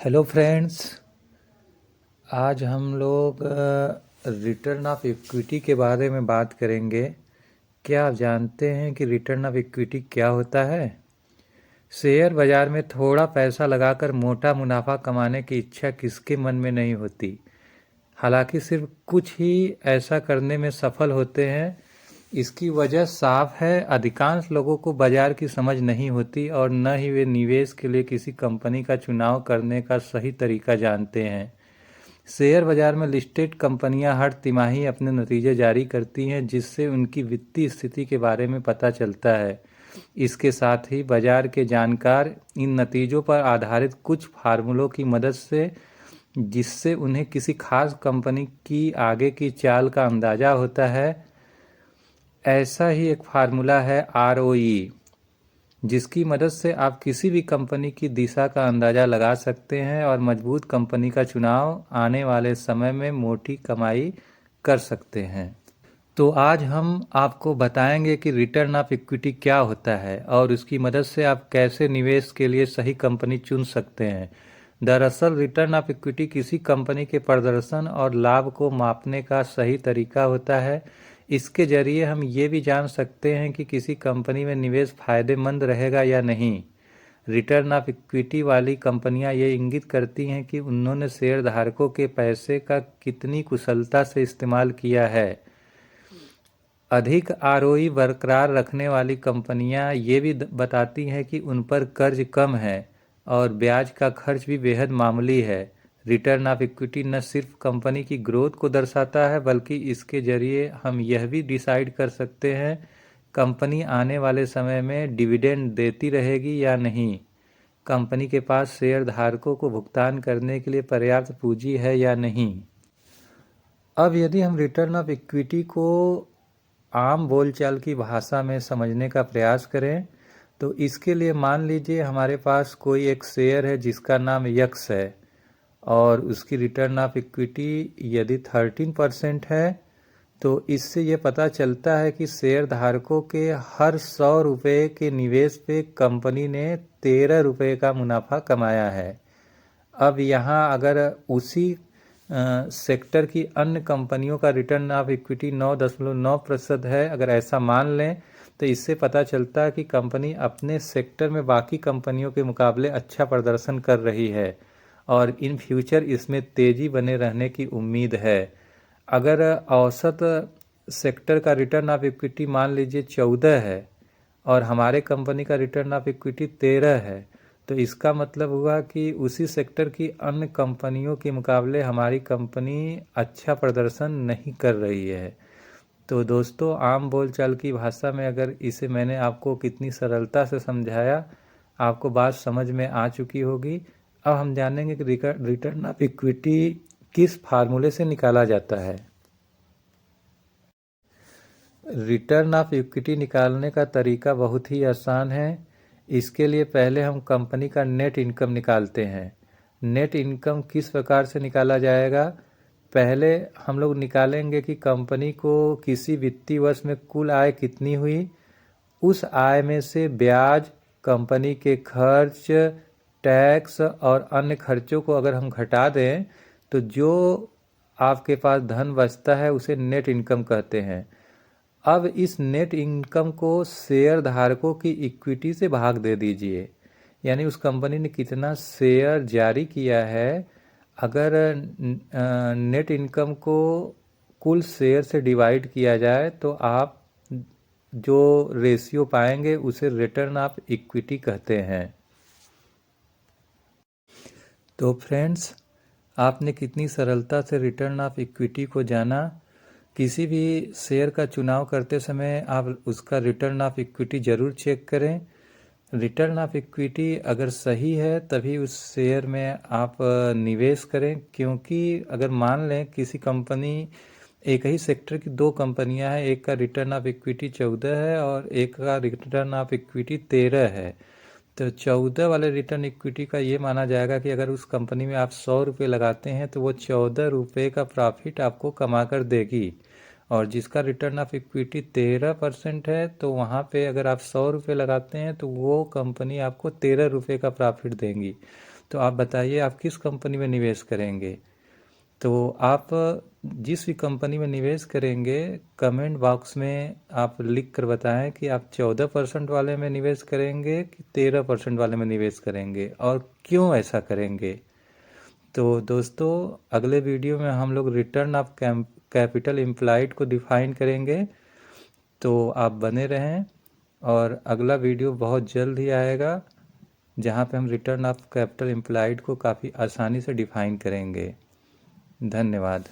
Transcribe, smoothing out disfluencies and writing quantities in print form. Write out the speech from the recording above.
Hello friends. आज हम लोग रिटर्न ऑफ इक्विटी के बारे में बात करेंगे। क्या आप जानते हैं कि रिटर्न ऑफ इक्विटी क्या होता है? शेयर बाजार में थोड़ा पैसा लगाकर मोटा मुनाफा कमाने की इच्छा किसके मन में नहीं होती। हालांकि सिर्फ कुछ ही ऐसा करने में सफल होते हैं। इसकी वजह साफ है, अधिकांश लोगों को बाजार की समझ नहीं होती और न ही वे निवेश के लिए किसी कंपनी का चुनाव करने का सही तरीका जानते हैं। शेयर बाजार में लिस्टेड कंपनियां हर तिमाही अपने नतीजे जारी करती हैं, जिससे उनकी वित्तीय स्थिति के बारे में पता चलता है। इसके साथ ही बाजार के जानकार इन नतीजों पर आधारित कुछ फार्मूलों की मदद से, जिससे उन्हें किसी खास कंपनी की आगे की चाल का अंदाजा होता है। ऐसा ही एक फार्मूला है ROE, जिसकी मदद से आप किसी भी कंपनी की दिशा का अंदाजा लगा सकते हैं और मजबूत कंपनी का चुनाव आने वाले समय में मोटी कमाई कर सकते हैं। तो आज हम आपको बताएंगे कि रिटर्न ऑफ इक्विटी क्या होता है और उसकी मदद से आप कैसे निवेश के लिए सही कंपनी चुन सकते हैं। दरअसल रिटर्न ऑफ इक्विटी किसी कंपनी के प्रदर्शन और लाभ को मापने का सही तरीका होता है। इसके जरिए हम ये भी जान सकते हैं कि किसी कंपनी में निवेश फायदेमंद रहेगा या नहीं। रिटर्न ऑफ इक्विटी वाली कंपनियां ये इंगित करती हैं कि उन्होंने शेयरधारकों के पैसे का कितनी कुशलता से इस्तेमाल किया है। अधिक ROE बरकरार रखने वाली कंपनियां ये भी बताती हैं कि उन पर कर्ज कम है और ब्याज का खर्च भी बेहद मामूली है। रिटर्न ऑफ इक्विटी न सिर्फ कंपनी की ग्रोथ को दर्शाता है, बल्कि इसके जरिए हम यह भी डिसाइड कर सकते हैं कंपनी आने वाले समय में डिविडेंड देती रहेगी या नहीं, कंपनी के पास शेयर धारकों को भुगतान करने के लिए पर्याप्त पूंजी है या नहीं। अब यदि हम रिटर्न ऑफ इक्विटी को आम बोलचाल की भाषा में समझने का प्रयास करें, तो इसके लिए मान लीजिए हमारे पास कोई एक शेयर है जिसका नाम यक्स है और उसकी रिटर्न ऑफ इक्विटी यदि 13% है, तो इससे ये पता चलता है कि शेयर धारकों के हर 100 रुपये के निवेश पे कंपनी ने 13 रुपये का मुनाफा कमाया है। अब यहाँ अगर उसी सेक्टर की अन्य कंपनियों का रिटर्न ऑफ इक्विटी 9.9% है, अगर ऐसा मान लें, तो इससे पता चलता है कि कंपनी अपने सेक्टर में बाकी कंपनियों के मुकाबले अच्छा प्रदर्शन कर रही है और इन फ्यूचर इसमें तेज़ी बने रहने की उम्मीद है। अगर औसत सेक्टर का रिटर्न ऑफ इक्विटी मान लीजिए 14 है और हमारे कंपनी का रिटर्न ऑफ इक्विटी 13 है, तो इसका मतलब हुआ कि उसी सेक्टर की अन्य कंपनियों के मुकाबले हमारी कंपनी अच्छा प्रदर्शन नहीं कर रही है। तो दोस्तों, आम बोलचाल की भाषा में अगर इसे मैंने आपको कितनी सरलता से समझाया, आपको बात समझ में आ चुकी होगी। अब हम जानेंगे कि रिटर्न ऑफ इक्विटी किस फार्मूले से निकाला जाता है। रिटर्न ऑफ इक्विटी निकालने का तरीका बहुत ही आसान है। इसके लिए पहले हम कंपनी का नेट इनकम निकालते हैं। नेट इनकम किस प्रकार से निकाला जाएगा? पहले हम लोग निकालेंगे कि कंपनी को किसी वित्तीय वर्ष में कुल आय कितनी हुई। उस आय में से ब्याज, कंपनी के खर्च, टैक्स और अन्य खर्चों को अगर हम घटा दें, तो जो आपके पास धन बचता है उसे नेट इनकम कहते हैं। अब इस नेट इनकम को शेयर धारकों की इक्विटी से भाग दे दीजिए, यानी उस कंपनी ने कितना शेयर जारी किया है। अगर नेट इनकम को कुल शेयर से डिवाइड किया जाए, तो आप जो रेशियो पाएंगे उसे रिटर्न ऑफ इक्विटी कहते हैं। तो फ्रेंड्स, आपने कितनी सरलता से रिटर्न ऑफ इक्विटी को जाना। किसी भी शेयर का चुनाव करते समय आप उसका रिटर्न ऑफ इक्विटी ज़रूर चेक करें। रिटर्न ऑफ इक्विटी अगर सही है तभी उस शेयर में आप निवेश करें, क्योंकि अगर मान लें किसी कंपनी, एक ही सेक्टर की दो कंपनियां हैं, एक का रिटर्न ऑफ इक्विटी 14 है और एक का रिटर्न ऑफ इक्विटी 13 है, तो 14 वाले रिटर्न इक्विटी का ये माना जाएगा कि अगर उस कंपनी में आप 100 रुपये लगाते हैं तो वो 14 रुपये का प्रॉफिट आपको कमा कर देगी। और जिसका रिटर्न ऑफ इक्विटी 13% है, तो वहाँ पे अगर आप 100 रुपये लगाते हैं तो वो कंपनी आपको 13 रुपये का प्रॉफिट देंगी। तो आप बताइए आप किस कंपनी में निवेश करेंगे। तो आप जिस भी कंपनी में निवेश करेंगे, कमेंट बॉक्स में आप लिख कर बताएं कि आप 14% वाले में निवेश करेंगे कि 13% वाले में निवेश करेंगे और क्यों ऐसा करेंगे। तो दोस्तों, अगले वीडियो में हम लोग रिटर्न ऑफ कैपिटल एम्प्लॉयड को डिफाइन करेंगे। तो आप बने रहें और अगला वीडियो बहुत जल्द ही आएगा, जहाँ पे हम रिटर्न ऑफ कैपिटल एम्प्लॉयड को काफ़ी आसानी से डिफाइन करेंगे। धन्यवाद।